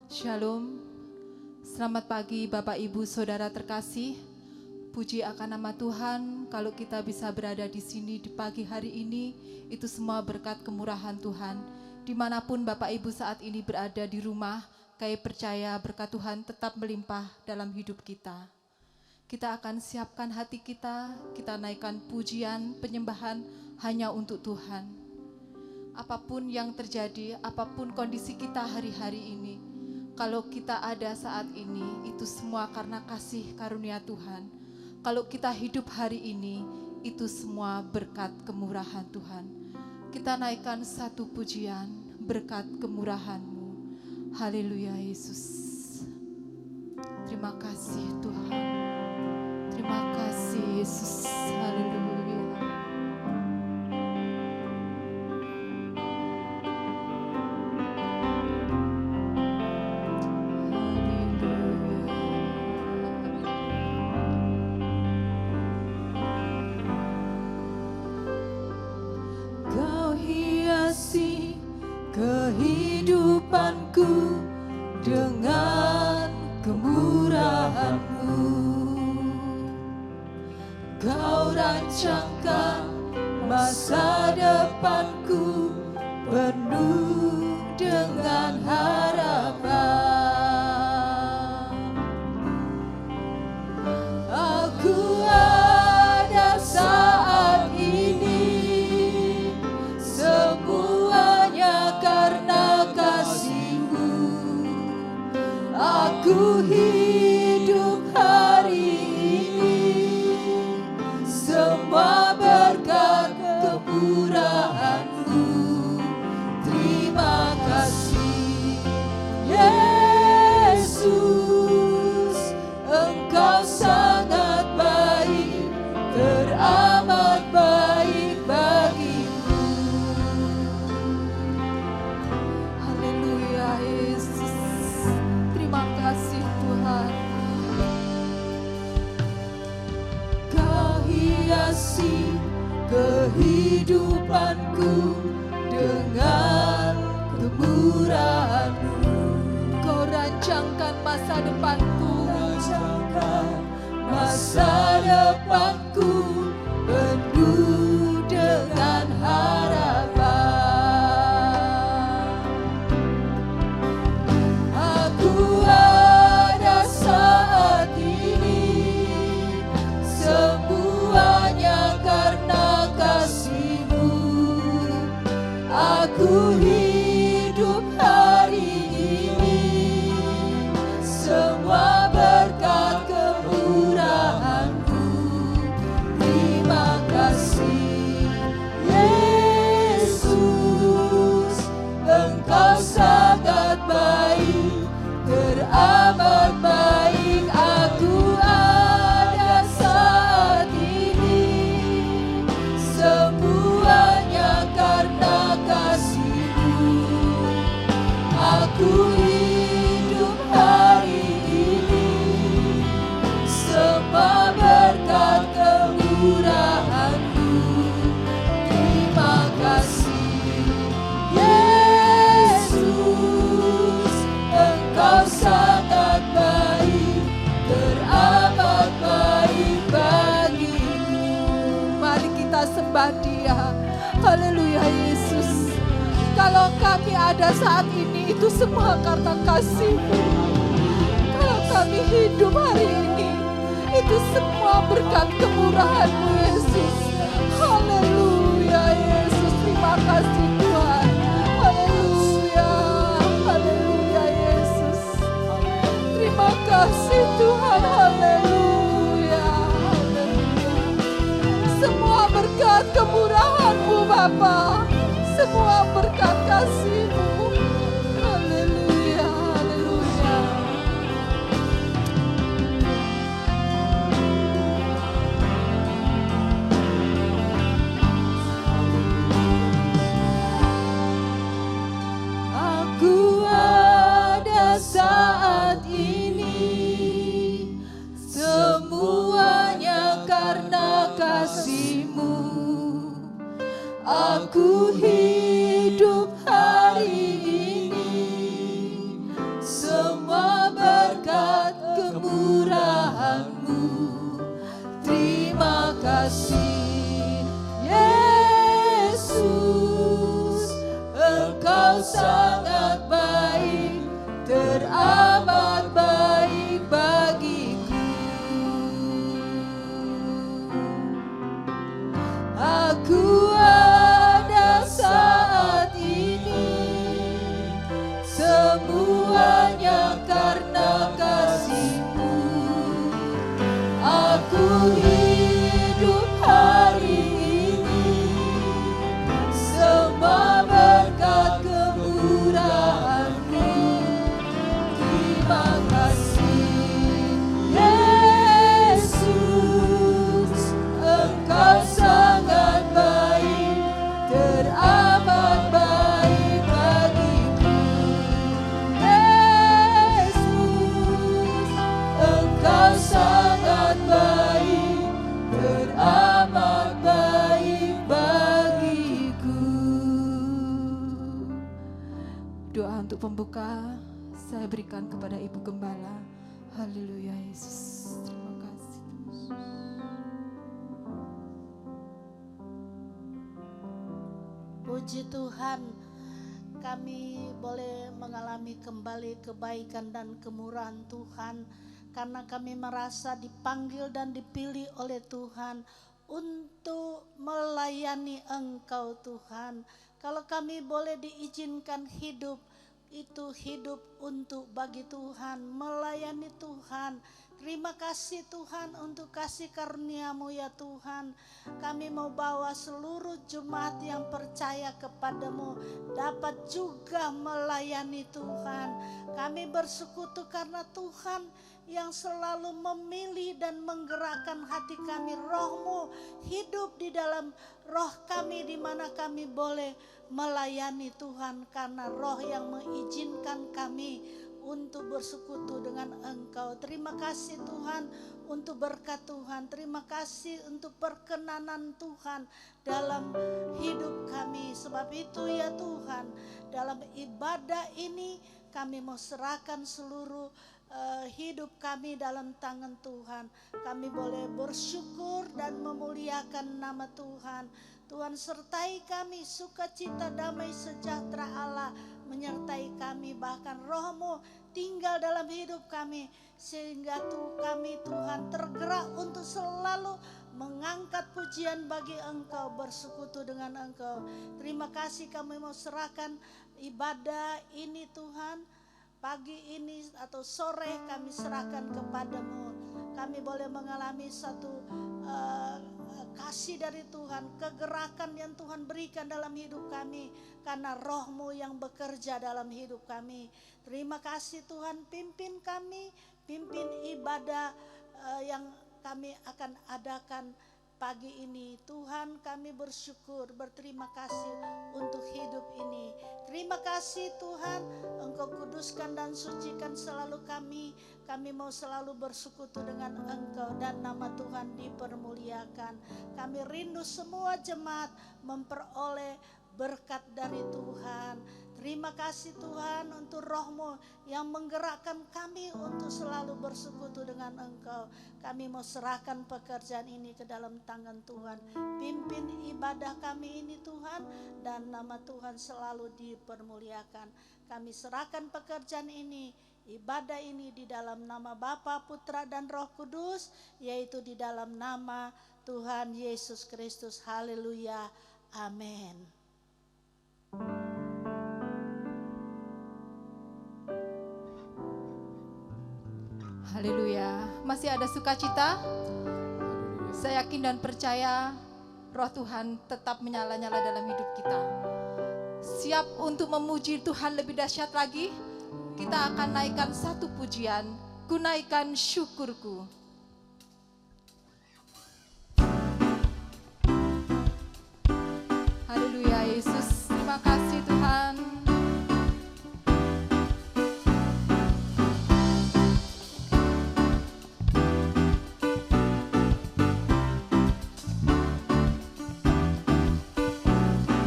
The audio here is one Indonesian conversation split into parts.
Shalom, selamat pagi Bapak Ibu Saudara terkasih. Puji akan nama Tuhan, kalau kita bisa berada di sini di pagi hari ini, itu semua berkat kemurahan Tuhan. Dimanapun Bapak Ibu saat ini berada di rumah, kami percaya berkat Tuhan tetap melimpah dalam hidup kita. Kita akan siapkan hati kita naikkan pujian, penyembahan hanya untuk Tuhan. Apapun yang terjadi, apapun kondisi kita hari-hari ini, kalau kita ada saat ini, itu semua karena kasih karunia Tuhan. Kalau kita hidup hari ini, itu semua berkat kemurahan Tuhan. Kita naikkan satu pujian, berkat kemurahan-Mu. Haleluya Yesus. Terima kasih Tuhan. Terima kasih Yesus. Haleluya. Kehidupanku dengan kemurahan-Mu, Kau rancangkan masa depanku penuh dengan harapan. Aku ada saat ini, semuanya karena kasih-Mu. Aku hidup hari ini, semua berkat kemurahan-Mu. Terima kasih Yesus, Engkau sangat baik, teramat baik bagiku. Haleluya Yesus. Terima kasih Tuhan. Kau hiasi kehidupanku dengan kemurahan-Mu. Kau rancangkan masa depanku. Rancangkan masa depanku penuh dengan harapan. Aku ada saat ini, semuanya karena kasih-Mu. Aku hidup hari ini, semua berkat kemurahan-Mu. Terima kasih Yesus, Engkau sangat baik, teramat baik. Aku ada saat ini, semuanya karena kasih-Mu. Aku hidup hari ini, semua berkat kemurahan-Mu. Terima kasih Yesus, Engkau sangat baik, teramat baik bagiku. Mari kita sembah Dia. Haleluya Yesus. Kalau kami ada saat ini, itu semua karena kasih-Mu. Kalau kami hidup hari ini, itu semua berkat kemurahan-Mu Yesus. Haleluya Yesus. Terima kasih Tuhan. Haleluya. Haleluya Yesus. Terima kasih Tuhan. Haleluya. Haleluya. Semua berkat kemurahan-Mu Bapa, semua berkat kasih-Mu. Haleluya, haleluya. Aku ada saat ini, semuanya karena kasih-Mu. Aku hidup hari untuk pembuka saya berikan kepada Ibu Gembala. Haleluya Yesus. Terima kasih. Puji Tuhan, kami boleh mengalami kembali kebaikan dan kemurahan Tuhan karena kami merasa dipanggil dan dipilih oleh Tuhan untuk melayani Engkau Tuhan. Kalau kami boleh diizinkan hidup, itu hidup untuk bagi Tuhan, melayani Tuhan. Terima kasih Tuhan untuk kasih karunia-Mu ya Tuhan. Kami mau bawa seluruh jemaat yang percaya kepadamu dapat juga melayani Tuhan. Kami bersekutu karena Tuhan yang selalu memilih dan menggerakkan hati kami. Roh-Mu hidup di dalam roh kami di mana kami boleh melayani Tuhan karena roh yang mengizinkan kami untuk bersekutu dengan Engkau. Terima kasih Tuhan untuk berkat Tuhan. Terima kasih untuk perkenanan Tuhan dalam hidup kami. Sebab itu ya Tuhan, dalam ibadah ini kami mau serahkan seluruh hidup kami dalam tangan Tuhan. Kami boleh bersyukur dan memuliakan nama Tuhan. Tuhan sertai kami, sukacita, damai, sejahtera Allah menyertai kami. Bahkan Roh-Mu tinggal dalam hidup kami sehingga kami Tuhan tergerak untuk selalu mengangkat pujian bagi Engkau, bersekutu dengan Engkau. Terima kasih, kami mau serahkan ibadah ini Tuhan. Pagi ini atau sore kami serahkan kepadamu. Kami boleh mengalami satu kasih dari Tuhan, kegerakan yang Tuhan berikan dalam hidup kami karena Roh-Mu yang bekerja dalam hidup kami. Terima kasih Tuhan, pimpin kami, pimpin ibadah yang kami akan adakan pagi ini. Tuhan, kami bersyukur, berterima kasih untuk hidup ini. Terima kasih Tuhan, Engkau kuduskan dan sucikan selalu kami. Kami mau selalu bersekutu dengan Engkau dan nama Tuhan dipermuliakan. Kami rindu semua jemaat memperoleh berkat dari Tuhan. Terima kasih Tuhan untuk Roh-Mu yang menggerakkan kami untuk selalu bersekutu dengan Engkau. Kami mau serahkan pekerjaan ini ke dalam tangan Tuhan. Pimpin ibadah kami ini Tuhan, dan nama Tuhan selalu dipermuliakan. Kami serahkan pekerjaan ini, ibadah ini di dalam nama Bapa, Putra dan Roh Kudus, yaitu di dalam nama Tuhan Yesus Kristus. Haleluya. Amin. Haleluya. Masih ada sukacita? Saya yakin dan percaya Roh Tuhan tetap menyala-nyala dalam hidup kita. Siap untuk memuji Tuhan lebih dahsyat lagi? Kita akan naikkan satu pujian, ku naikkan syukurku. Haleluya Yesus, terima kasih Tuhan.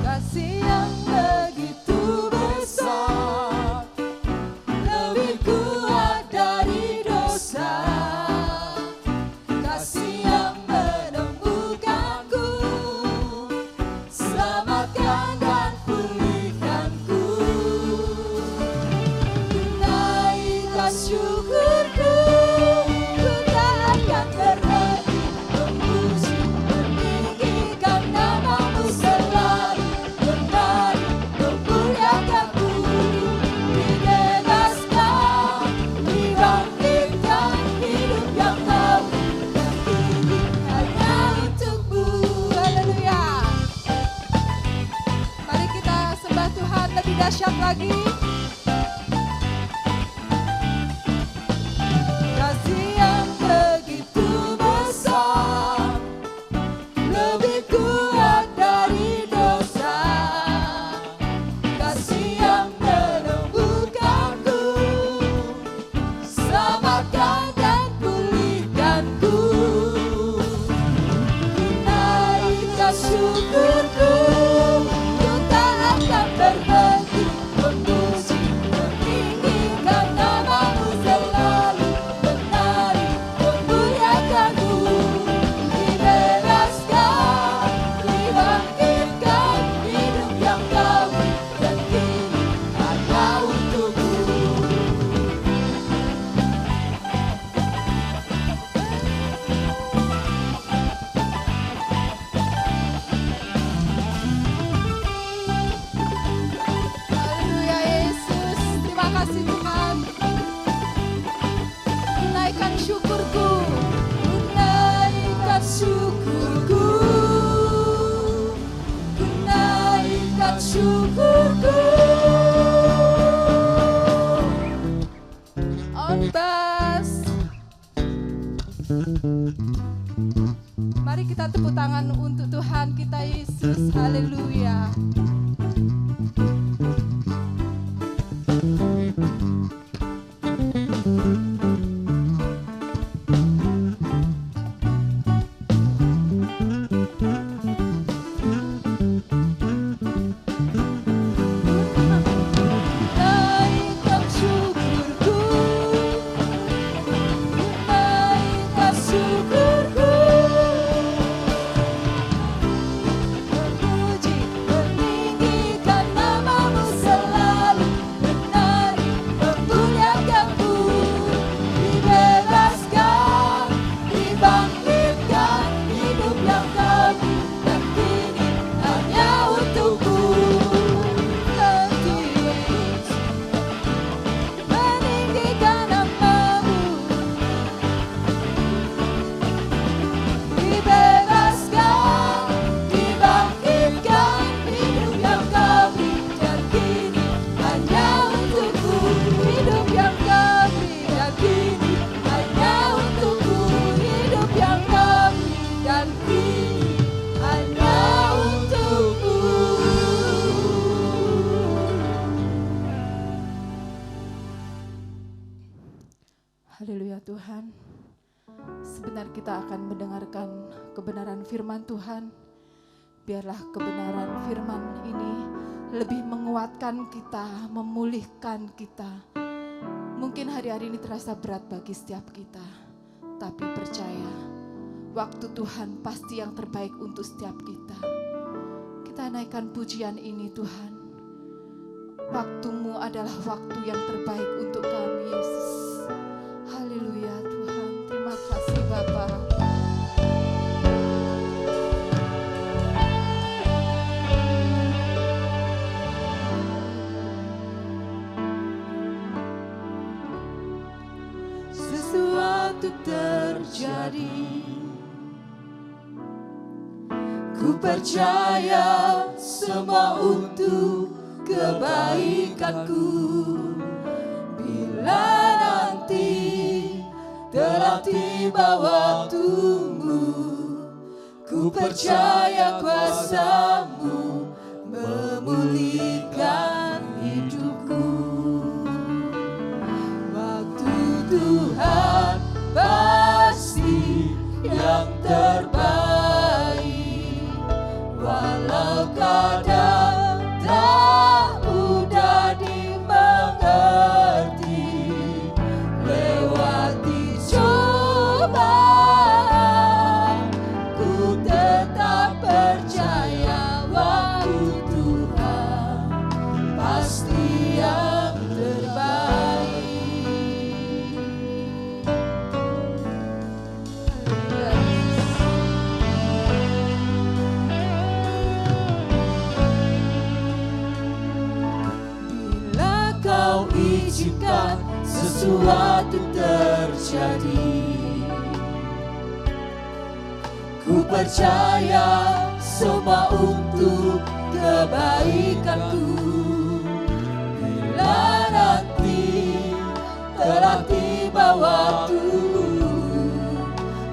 Kasih yang begitu besar, lebih kuat dari dosa. Kasih yang menemukanku, selamatkan dan pulihkanku. Ku naikkan syukurku, ku tak akan berhenti memuji, meninggikan nama-Mu selalu. Dahsyat lagi. Naikkan syukurku, naikkan syukurku, naikkan syukurku. On bass. Mari kita tepuk tangan untuk Tuhan kita Yesus. Haleluya. Naikkan syukurku, naikkan syukurku. Memuji, meninggikan namamu selalu, menari, memuliakanmu. Dibebaskan, dibangkitkan, hidup yang kami dan kini hanya untukmu. Meninggikan namamu, dibebaskan, dibangkitkan, hidup yang kami dan kini hanya untukmu. Hidup yang kami dan kini hanya untukmu. Hidup yang kami dan kini hanya untukmu. Haleluya Tuhan. Sebentar kita akan mendengarkan kebenaran firman Tuhan. Biarlah kebenaran firman ini lebih menguatkan kita, memulihkan kita. Mungkin hari-hari ini terasa berat bagi setiap kita, tapi percaya, waktu Tuhan pasti yang terbaik untuk setiap kita. Kita naikkan pujian ini Tuhan. Waktumu adalah waktu yang terbaik untuk kami Yesus. Haleluya Tuhan, terima kasih Bapa. Sesuatu terjadi, ku percaya semua untuk kebaikanku. Bila nanti telah tiba waktumu, ku percaya kuasa-Mu memulihkan hidupku. Waktu Tuhan pasti yang terbaik, walau kadang tak mudah dimengerti. Lewati cobaan, ku tetap percaya waktu Tuhan pasti yang terbaik. Bila kau izinkan sesuatu terjadi, ku percaya semua untuk kebaikanku. Bila nanti telah tiba waktu,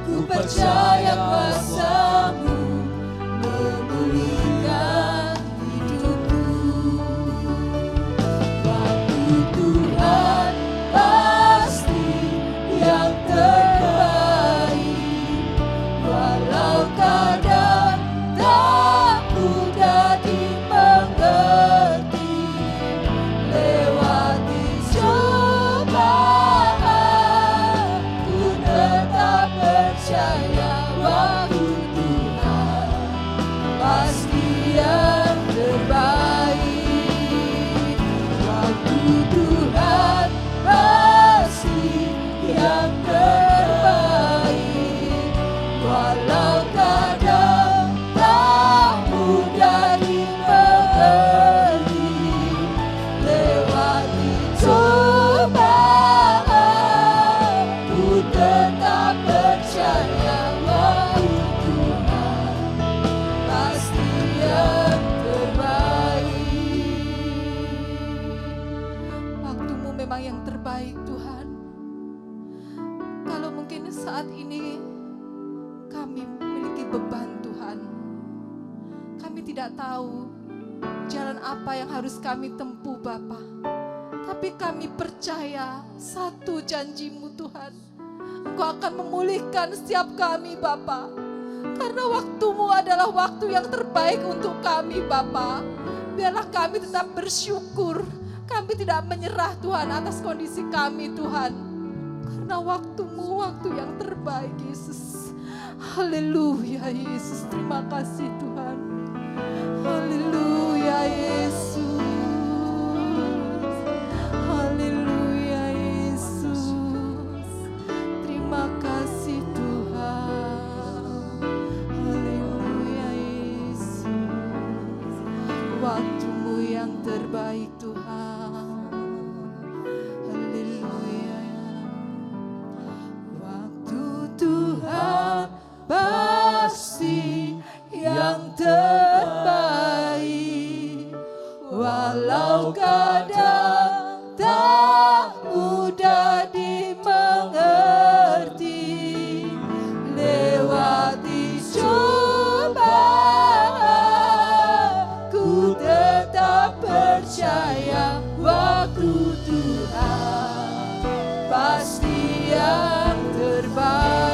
ku percaya kuasa-Mu memulihkan hidupku. Waktu Tuhan pasti yang terbaik, walau kadang tak mudah dimengerti. Lewati cobaan, ku tetap percaya waktu terbaik Tuhan. Kalau mungkin saat ini kami memiliki beban Tuhan, kami tidak tahu jalan apa yang harus kami tempuh Bapa. Tapi kami percaya satu janji-Mu Tuhan, Engkau akan memulihkan setiap kami Bapa. Karena waktu-Mu adalah waktu yang terbaik untuk kami Bapa. Biarlah kami tetap bersyukur, kami tidak menyerah Tuhan atas kondisi kami Tuhan. Karena waktu-Mu waktu yang terbaik Yesus. Haleluya Yesus, terima kasih Tuhan. Haleluya Yesus. Haleluya Yesus. Terima kasih Tuhan. Haleluya Yesus. Waktu-Mu yang terbaik Tuhan. Haleluya. Waktu Tuhan pasti yang terbaik, walau kadang tak mudah dimengerti. Lewati cobaan, ku tetap percaya waktu Tuhan pasti yang terbaik.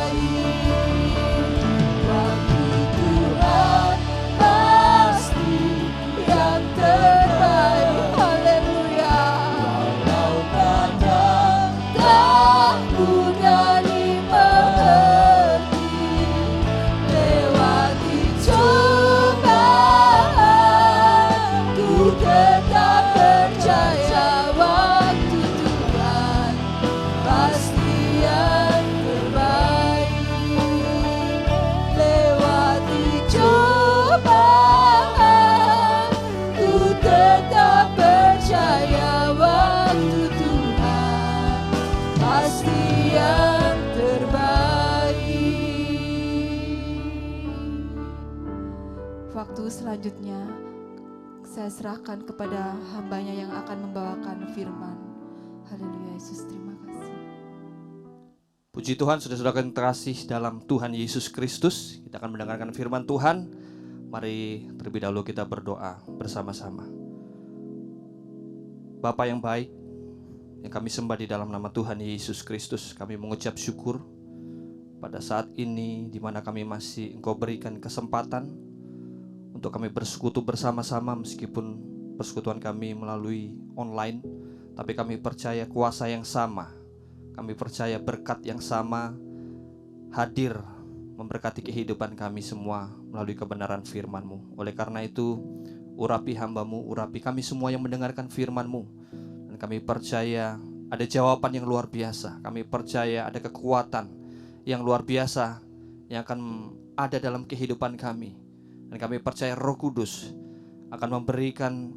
Selanjutnya saya serahkan kepada hamba-Nya yang akan membawakan firman. Haleluya Yesus, terima kasih. Puji Tuhan, saudara-saudara yang terkasih dalam Tuhan Yesus Kristus, kita akan mendengarkan firman Tuhan. Mari terlebih dahulu kita berdoa bersama-sama. Bapa yang baik, yang kami sembah di dalam nama Tuhan Yesus Kristus, kami mengucap syukur pada saat ini di mana kami masih Engkau berikan kesempatan untuk kami bersekutu bersama-sama, meskipun persekutuan kami melalui online, tapi kami percaya kuasa yang sama, kami percaya berkat yang sama hadir memberkati kehidupan kami semua melalui kebenaran firman-Mu. Oleh karena itu, urapi hamba-Mu, urapi kami semua yang mendengarkan firman-Mu, dan kami percaya ada jawaban yang luar biasa. Kami percaya ada kekuatan yang luar biasa yang akan ada dalam kehidupan kami. Dan kami percaya Roh Kudus akan memberikan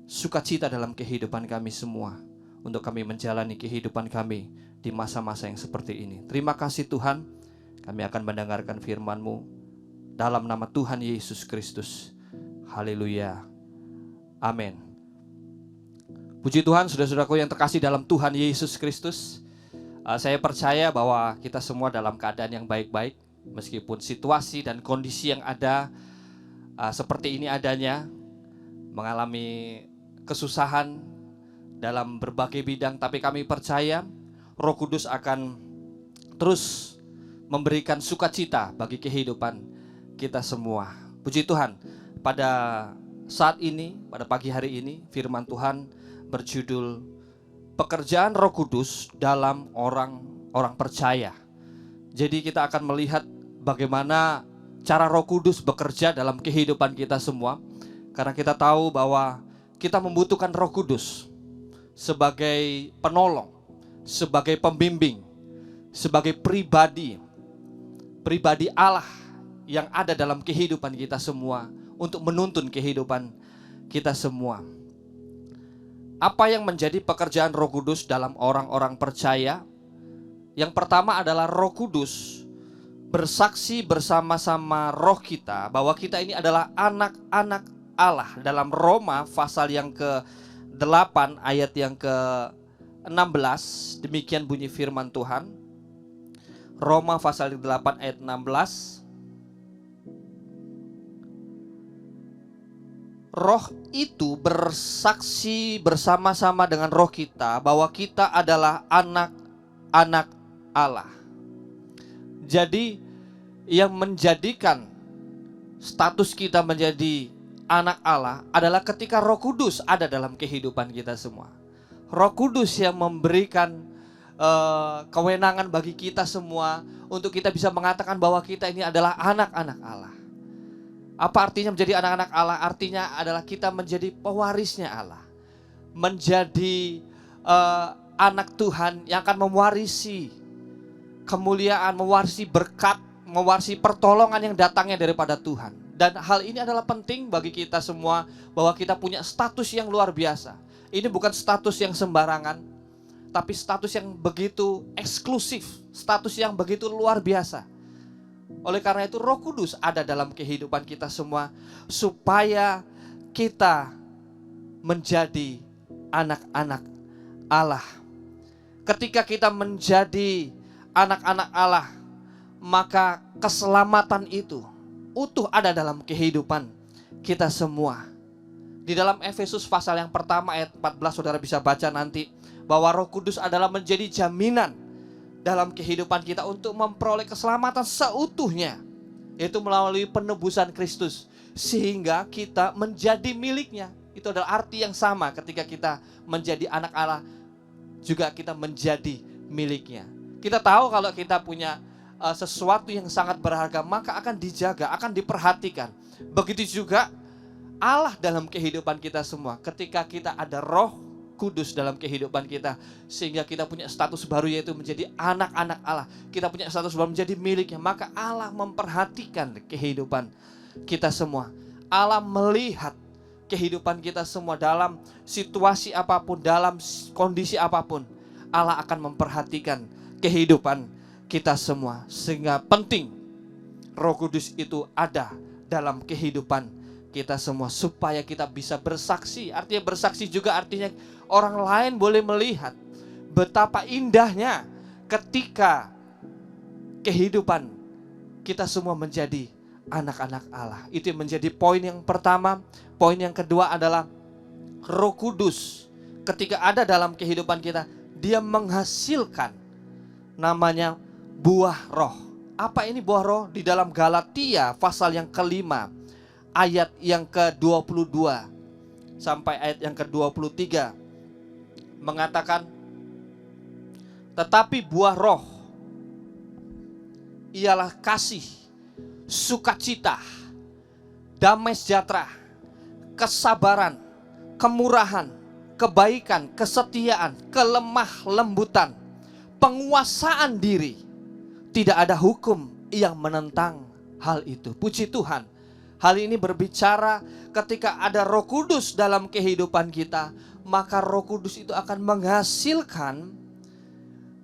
sukacita dalam kehidupan kami semua, untuk kami menjalani kehidupan kami di masa-masa yang seperti ini. Terima kasih Tuhan, kami akan mendengarkan firman-Mu dalam nama Tuhan Yesus Kristus. Haleluya. Amin. Puji Tuhan, saudara-saudaraku yang terkasih dalam Tuhan Yesus Kristus. Saya percaya bahwa kita semua dalam keadaan yang baik-baik, meskipun situasi dan kondisi yang ada seperti ini adanya, mengalami kesusahan dalam berbagai bidang, tapi kami percaya Roh Kudus akan terus memberikan sukacita bagi kehidupan kita semua. Puji Tuhan, pada saat ini, pada pagi hari ini, firman Tuhan berjudul Pekerjaan Roh Kudus dalam orang-orang percaya. Jadi kita akan melihat bagaimana cara Roh Kudus bekerja dalam kehidupan kita semua. Karena kita tahu bahwa kita membutuhkan Roh Kudus sebagai penolong, sebagai pembimbing, sebagai pribadi Allah yang ada dalam kehidupan kita semua, untuk menuntun kehidupan kita semua. Apa yang menjadi pekerjaan Roh Kudus dalam orang-orang percaya? Yang pertama adalah Roh Kudus bersaksi bersama-sama roh kita bahwa kita ini adalah anak-anak Allah. Dalam Roma pasal yang ke-8 ayat yang ke 16, demikian bunyi firman Tuhan. Roma pasal 8 ayat 16. Roh itu bersaksi bersama-sama dengan roh kita bahwa kita adalah anak-anak Allah. Jadi yang menjadikan status kita menjadi anak Allah adalah ketika Roh Kudus ada dalam kehidupan kita semua. Roh Kudus yang memberikan kewenangan bagi kita semua untuk kita bisa mengatakan bahwa kita ini adalah anak-anak Allah. Apa artinya menjadi anak-anak Allah? Artinya adalah kita menjadi pewarisnya Allah, menjadi anak Tuhan yang akan mewarisi kemuliaan, mewarisi berkat, mewarisi pertolongan yang datangnya daripada Tuhan. Dan hal ini adalah penting bagi kita semua, bahwa kita punya status yang luar biasa. Ini bukan status yang sembarangan, tapi status yang begitu eksklusif, status yang begitu luar biasa. Oleh karena itu Roh Kudus ada dalam kehidupan kita semua, supaya kita menjadi anak-anak Allah. Ketika kita menjadi anak-anak Allah, maka keselamatan itu utuh ada dalam kehidupan kita semua. Di dalam Efesus pasal yang pertama ayat 14, saudara bisa baca nanti, bahwa Roh Kudus adalah menjadi jaminan dalam kehidupan kita untuk memperoleh keselamatan seutuhnya, yaitu melalui penebusan Kristus, sehingga kita menjadi miliknya. Itu adalah arti yang sama ketika kita menjadi anak Allah, juga kita menjadi miliknya. Kita tahu kalau kita punya sesuatu yang sangat berharga, maka akan dijaga, akan diperhatikan. Begitu juga Allah dalam kehidupan kita semua. Ketika kita ada Roh Kudus dalam kehidupan kita, sehingga kita punya status baru, yaitu menjadi anak-anak Allah. Kita punya status baru menjadi miliknya, maka Allah memperhatikan kehidupan kita semua. Allah melihat kehidupan kita semua dalam situasi apapun, dalam kondisi apapun. Allah akan memperhatikan kehidupan kita semua. Sehingga penting Roh Kudus itu ada dalam kehidupan kita semua, supaya kita bisa bersaksi. Artinya bersaksi juga artinya orang lain boleh melihat betapa indahnya ketika kehidupan kita semua menjadi anak-anak Allah. Itu yang menjadi poin yang pertama. Poin yang kedua adalah Roh Kudus ketika ada dalam kehidupan kita, dia menghasilkan namanya buah roh. Apa ini buah roh? Di dalam Galatia pasal yang kelima ayat yang ke-22 sampai ayat yang ke-23 mengatakan, tetapi buah roh ialah kasih, sukacita, damai sejahtera, kesabaran, kemurahan, kebaikan, kesetiaan, kelemah lembutan, penguasaan diri. Tidak ada hukum yang menentang hal itu. Puji Tuhan. Hal ini berbicara ketika ada Roh Kudus dalam kehidupan kita, maka Roh Kudus itu akan menghasilkan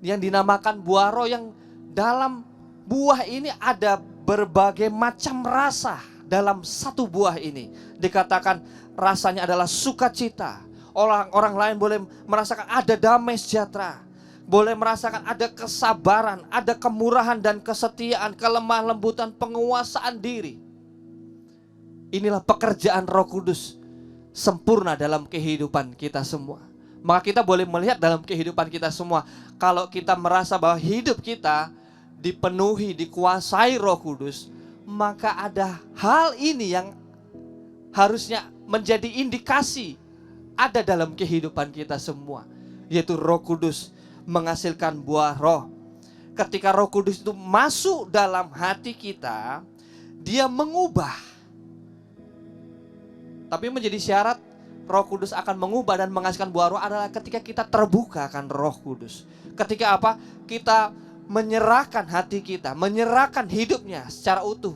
yang dinamakan buah roh, yang dalam buah ini ada berbagai macam rasa. Dalam satu buah ini dikatakan rasanya adalah sukacita. Orang lain boleh merasakan ada damai sejahtera, boleh merasakan ada kesabaran, ada kemurahan dan kesetiaan, kelemah lembutan, penguasaan diri. Inilah pekerjaan Roh Kudus sempurna dalam kehidupan kita semua. Maka kita boleh melihat dalam kehidupan kita semua, kalau kita merasa bahwa hidup kita dipenuhi, dikuasai Roh Kudus, maka ada hal ini yang harusnya menjadi indikasi ada dalam kehidupan kita semua, yaitu Roh Kudus menghasilkan buah roh. Ketika Roh Kudus itu masuk dalam hati kita, dia mengubah. Tapi menjadi syarat Roh Kudus akan mengubah dan menghasilkan buah roh adalah ketika kita terbuka akan Roh Kudus. Ketika apa? Kita menyerahkan hati kita, menyerahkan hidupnya secara utuh,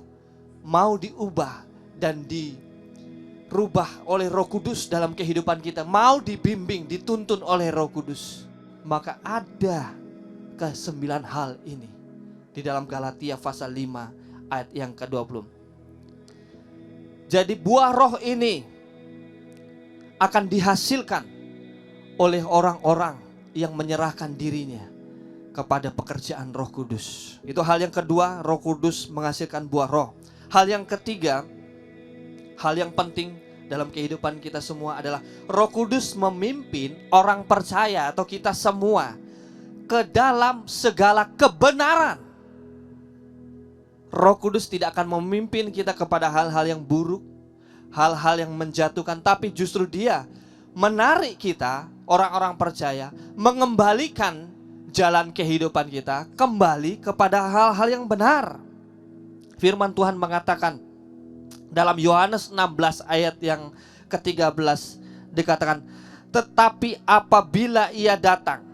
mau diubah dan dirubah oleh Roh Kudus dalam kehidupan kita, mau dibimbing, dituntun oleh Roh Kudus. Maka ada ke-9 hal ini di dalam Galatia pasal 5 ayat yang ke-20. Jadi buah roh ini akan dihasilkan oleh orang-orang yang menyerahkan dirinya kepada pekerjaan Roh Kudus. Itu hal yang kedua, Roh Kudus menghasilkan buah roh. Hal yang ketiga, hal yang penting dalam kehidupan kita semua adalah Roh Kudus memimpin orang percaya atau kita semua ke dalam segala kebenaran. Roh Kudus tidak akan memimpin kita kepada hal-hal yang buruk, hal-hal yang menjatuhkan, tapi justru Dia menarik kita, orang-orang percaya, mengembalikan jalan kehidupan kita kembali kepada hal-hal yang benar. Firman Tuhan mengatakan dalam Yohanes 16 ayat yang ke-13 dikatakan, tetapi apabila Ia datang,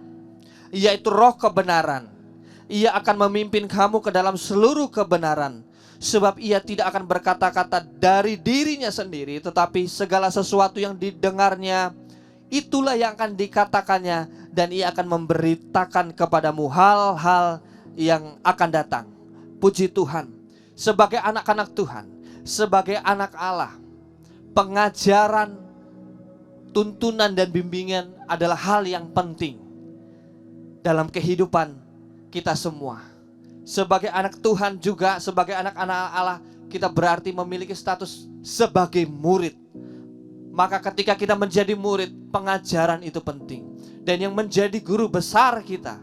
yaitu Roh kebenaran, Ia akan memimpin kamu ke dalam seluruh kebenaran. Sebab Ia tidak akan berkata-kata dari dirinya sendiri, tetapi segala sesuatu yang didengarnya, itulah yang akan dikatakannya, dan Ia akan memberitakan kepadamu hal-hal yang akan datang. Puji Tuhan, sebagai anak-anak Tuhan, sebagai anak Allah, pengajaran, tuntunan dan bimbingan adalah hal yang penting dalam kehidupan kita semua. Sebagai anak Tuhan juga, sebagai anak-anak Allah, kita berarti memiliki status sebagai murid. Maka ketika kita menjadi murid, pengajaran itu penting. Dan yang menjadi guru besar kita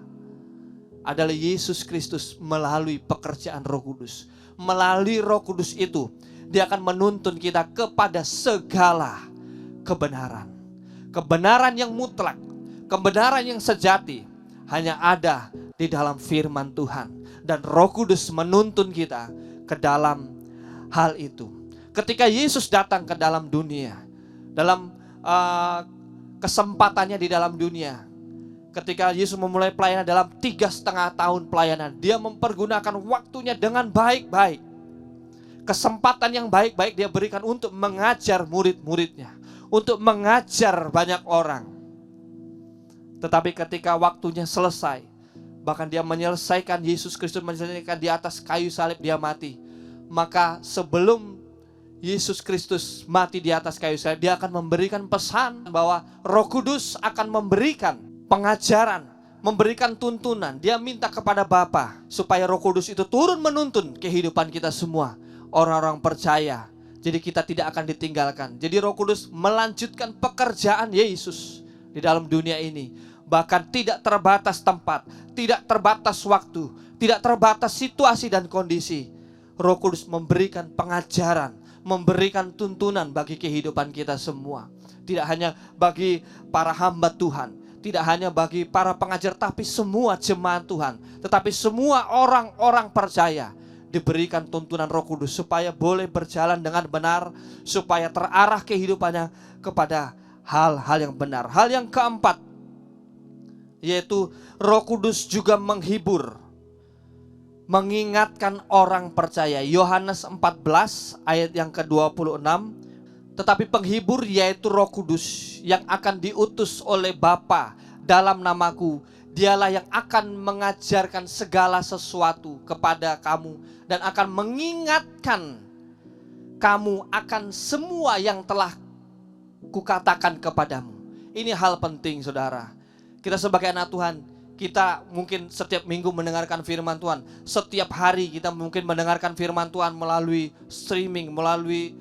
adalah Yesus Kristus melalui pekerjaan Roh Kudus. Melalui Roh Kudus itu, Dia akan menuntun kita kepada segala kebenaran. Kebenaran yang mutlak, kebenaran yang sejati, hanya ada di dalam firman Tuhan. Dan Roh Kudus menuntun kita ke dalam hal itu. Ketika Yesus datang ke dalam dunia, dalam kesempatannya di dalam dunia, ketika Yesus memulai pelayanan dalam 3,5 tahun pelayanan, Dia mempergunakan waktunya dengan baik-baik. Kesempatan yang baik-baik Dia berikan untuk mengajar murid-muridnya, untuk mengajar banyak orang. Tetapi ketika waktunya selesai, bahkan Dia menyelesaikan, Yesus Kristus menyelesaikan di atas kayu salib, Dia mati. Maka sebelum Yesus Kristus mati di atas kayu salib, Dia akan memberikan pesan bahwa Roh Kudus akan memberikan pengajaran, memberikan tuntunan. Dia minta kepada Bapa supaya Roh Kudus itu turun menuntun kehidupan kita semua, orang-orang percaya. Jadi kita tidak akan ditinggalkan. Jadi Roh Kudus melanjutkan pekerjaan Yesus di dalam dunia ini. Bahkan tidak terbatas tempat, tidak terbatas waktu, tidak terbatas situasi dan kondisi. Roh Kudus memberikan pengajaran, memberikan tuntunan bagi kehidupan kita semua. Tidak hanya bagi para hamba Tuhan, tidak hanya bagi para pengajar, tapi semua jemaat Tuhan. Tetapi semua orang-orang percaya diberikan tuntunan Roh Kudus supaya boleh berjalan dengan benar, supaya terarah kehidupannya kepada hal-hal yang benar. Hal yang keempat, yaitu Roh Kudus juga menghibur, mengingatkan orang percaya. Yohanes 14 ayat yang ke-26, tetapi penghibur yaitu Roh Kudus yang akan diutus oleh Bapa dalam namaku, Dialah yang akan mengajarkan segala sesuatu kepada kamu dan akan mengingatkan kamu akan semua yang telah kukatakan kepadamu. Ini hal penting, saudara. Kita sebagai anak Tuhan, kita mungkin setiap minggu mendengarkan firman Tuhan. Setiap hari kita mungkin mendengarkan firman Tuhan melalui streaming, melalui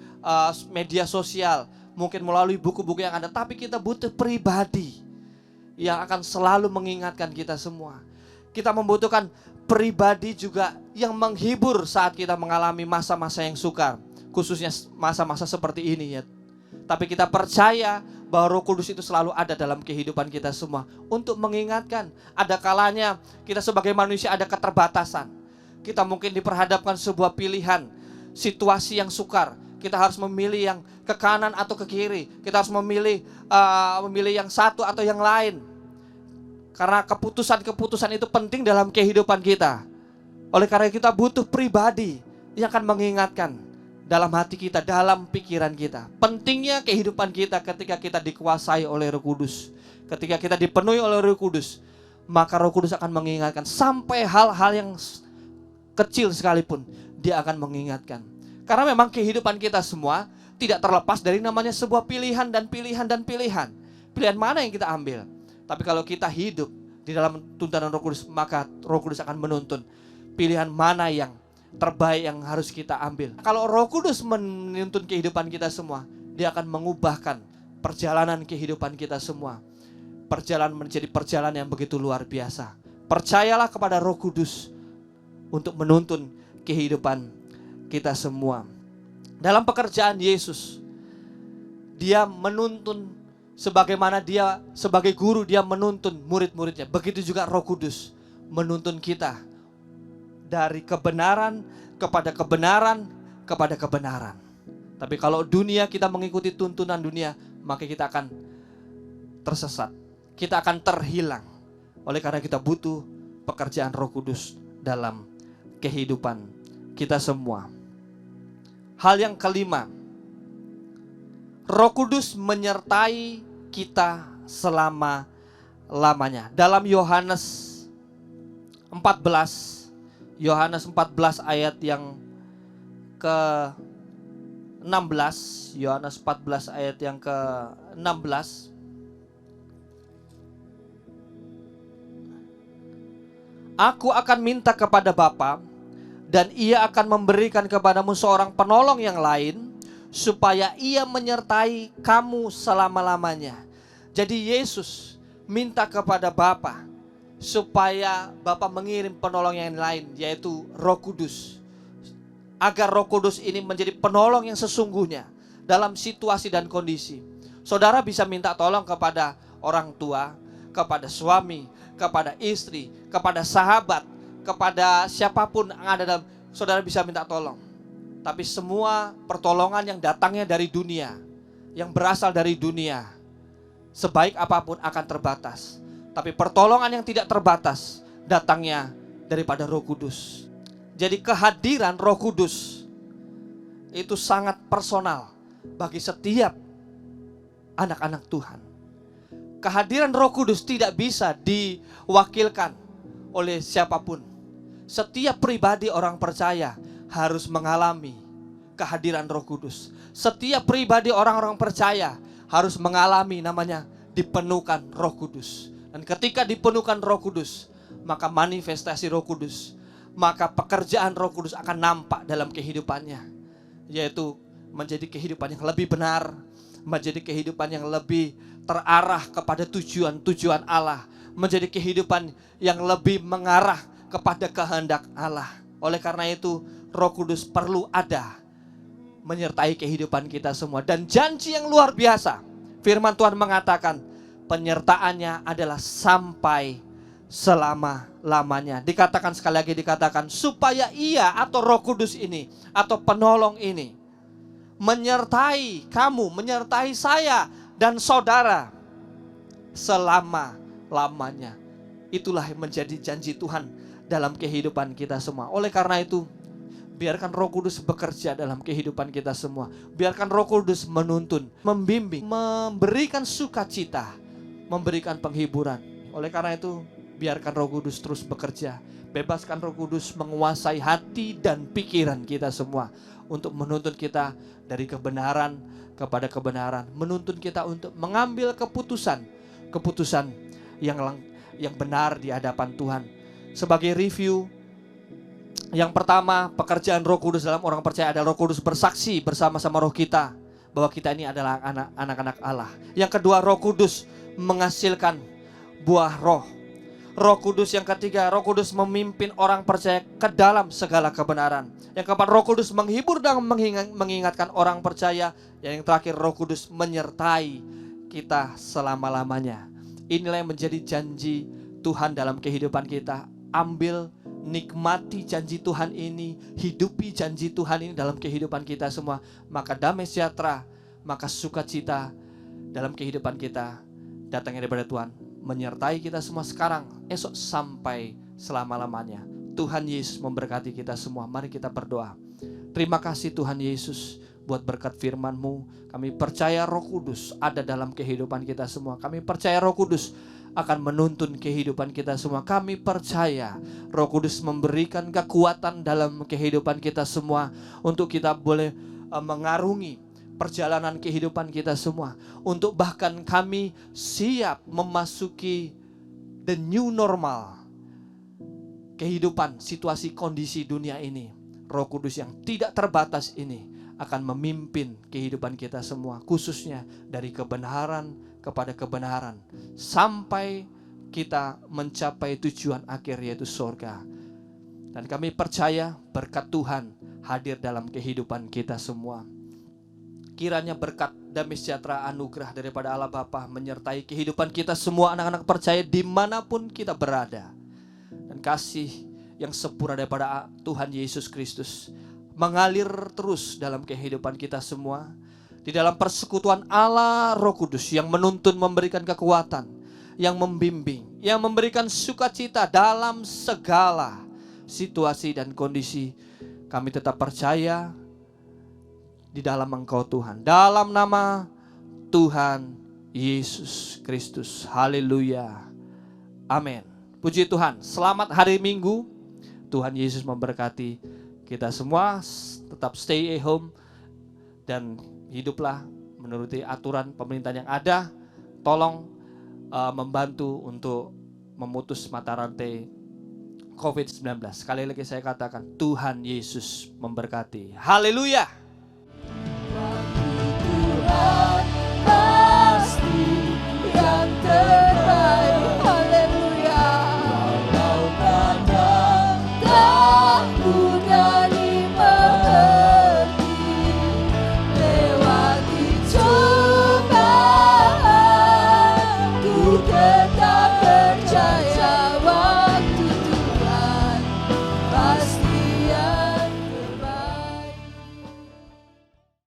media sosial, mungkin melalui buku-buku yang ada. Tapi kita butuh pribadi yang akan selalu mengingatkan kita semua. Kita membutuhkan pribadi juga yang menghibur saat kita mengalami masa-masa yang sukar, khususnya masa-masa seperti ini ya. Tapi kita percaya bahwa Roh Kudus itu selalu ada dalam kehidupan kita semua untuk mengingatkan. Ada kalanya kita sebagai manusia ada keterbatasan. Kita mungkin diperhadapkan sebuah pilihan, situasi yang sukar. Kita harus memilih yang ke kanan atau ke kiri. Kita harus memilih yang satu atau yang lain. Karena keputusan-keputusan itu penting dalam kehidupan kita. Oleh karena kita butuh pribadi yang akan mengingatkan dalam hati kita, dalam pikiran kita. Pentingnya kehidupan kita ketika kita dikuasai oleh Roh Kudus. Ketika kita dipenuhi oleh Roh Kudus, maka Roh Kudus akan mengingatkan. Sampai hal-hal yang kecil sekalipun, Dia akan mengingatkan. Karena memang kehidupan kita semua tidak terlepas dari namanya sebuah pilihan dan pilihan dan pilihan. Pilihan mana yang kita ambil? Tapi kalau kita hidup di dalam tuntunan Roh Kudus, maka Roh Kudus akan menuntun pilihan mana yang terbaik yang harus kita ambil. Kalau Roh Kudus menuntun kehidupan kita semua, Dia akan mengubahkan perjalanan kehidupan kita semua. Perjalanan menjadi perjalanan yang begitu luar biasa. Percayalah kepada Roh Kudus untuk menuntun kehidupan kita semua. Dalam pekerjaan Yesus, Dia menuntun sebagaimana Dia sebagai guru, Dia menuntun murid-muridnya. Begitu juga Roh Kudus menuntun kita dari kebenaran kepada kebenaran kepada kebenaran. Tapi kalau dunia kita mengikuti tuntunan dunia, maka kita akan tersesat. Kita akan terhilang. Oleh karena kita butuh pekerjaan Roh Kudus dalam kehidupan kita semua. Hal yang kelima, Roh Kudus menyertai kita selama-lamanya. Dalam Yohanes 14 ayat yang ke-16, Yohanes 14 ayat yang ke-16. Aku akan minta kepada Bapa, dan Ia akan memberikan kepadamu seorang penolong yang lain, supaya Ia menyertai kamu selama-lamanya. Jadi Yesus minta kepada Bapa supaya Bapa mengirim penolong yang lain, yaitu Roh Kudus. Agar Roh Kudus ini menjadi penolong yang sesungguhnya dalam situasi dan kondisi. Saudara bisa minta tolong kepada orang tua, kepada suami, kepada istri, kepada sahabat, kepada siapapun yang ada dalam, saudara bisa minta tolong. Tapi semua pertolongan yang datangnya dari dunia, yang berasal dari dunia, sebaik apapun akan terbatas. Tapi pertolongan yang tidak terbatas datangnya daripada Roh Kudus. Jadi kehadiran Roh Kudus itu sangat personal bagi setiap anak-anak Tuhan. Kehadiran Roh Kudus tidak bisa diwakilkan oleh siapapun. Setiap pribadi orang percaya harus mengalami kehadiran Roh Kudus. Setiap pribadi orang-orang percaya harus mengalami namanya dipenuhkan Roh Kudus. Dan ketika dipenuhkan Roh Kudus, maka manifestasi Roh Kudus, maka pekerjaan Roh Kudus akan nampak dalam kehidupannya, yaitu menjadi kehidupan yang lebih benar, menjadi kehidupan yang lebih terarah kepada tujuan-tujuan Allah, menjadi kehidupan yang lebih mengarah kepada kehendak Allah. Oleh karena itu, Roh Kudus perlu ada menyertai kehidupan kita semua. Dan janji yang luar biasa, firman Tuhan mengatakan penyertaannya adalah sampai selama-lamanya. Dikatakan sekali lagi, dikatakan supaya Ia atau Roh Kudus ini atau penolong ini menyertai kamu, menyertai saya dan saudara selama-lamanya. Itulah yang menjadi janji Tuhan dalam kehidupan kita semua. Oleh karena itu, biarkan Roh Kudus bekerja dalam kehidupan kita semua. Biarkan Roh Kudus menuntun, membimbing, memberikan sukacita, memberikan penghiburan. Oleh karena itu, biarkan Roh Kudus terus bekerja. Bebaskan Roh Kudus menguasai hati dan pikiran kita semua untuk menuntun kita dari kebenaran kepada kebenaran, menuntun kita untuk mengambil keputusan yang benar di hadapan Tuhan. Sebagai review, yang pertama, pekerjaan Roh Kudus dalam orang percaya adalah Roh Kudus bersaksi bersama-sama roh kita bahwa kita ini adalah anak-anak Allah. Yang kedua, Roh Kudus menghasilkan buah roh. Roh Kudus yang ketiga, Roh Kudus memimpin orang percaya ke dalam segala kebenaran. Yang keempat, Roh Kudus menghibur dan mengingatkan orang percaya. Yang terakhir, Roh Kudus menyertai kita selama-lamanya. Inilah yang menjadi janji Tuhan dalam kehidupan kita. Ambil, nikmati janji Tuhan ini, hidupi janji Tuhan ini dalam kehidupan kita semua. Maka damai sejahtera, maka sukacita dalam kehidupan kita datangnya daripada Tuhan, menyertai kita semua sekarang, esok, sampai selama-lamanya. Tuhan Yesus memberkati kita semua. Mari kita berdoa. Terima kasih Tuhan Yesus buat berkat firman-Mu. Kami percaya Roh Kudus ada dalam kehidupan kita semua. Kami percaya Roh Kudus akan menuntun kehidupan kita semua. Kami percaya Roh Kudus memberikan kekuatan dalam kehidupan kita semua untuk kita boleh mengarungi perjalanan kehidupan kita semua. Untuk bahkan kami siap memasuki the new normal. Kehidupan, situasi, kondisi dunia ini. Roh Kudus yang tidak terbatas ini akan memimpin kehidupan kita semua. Khususnya dari kebenaran kepada kebenaran. Sampai kita mencapai tujuan akhir yaitu surga. Dan kami percaya berkat Tuhan hadir dalam kehidupan kita semua. Kiranya berkat, damai sejahtera, anugerah daripada Allah Bapa menyertai kehidupan kita semua anak-anak percaya dimanapun kita berada. Dan kasih yang sempurna daripada Tuhan Yesus Kristus mengalir terus dalam kehidupan kita semua. Di dalam persekutuan Allah Roh Kudus yang menuntun, memberikan kekuatan, yang membimbing, yang memberikan sukacita dalam segala situasi dan kondisi. Kami tetap percaya di dalam Engkau Tuhan. Dalam nama Tuhan Yesus Kristus. Haleluya. Amin. Puji Tuhan. Selamat hari Minggu. Tuhan Yesus memberkati kita semua. Tetap stay at home dan hiduplah menuruti aturan pemerintahan yang ada. Tolong membantu untuk memutus mata rantai COVID-19. Sekali lagi saya katakan Tuhan Yesus memberkati. Haleluya.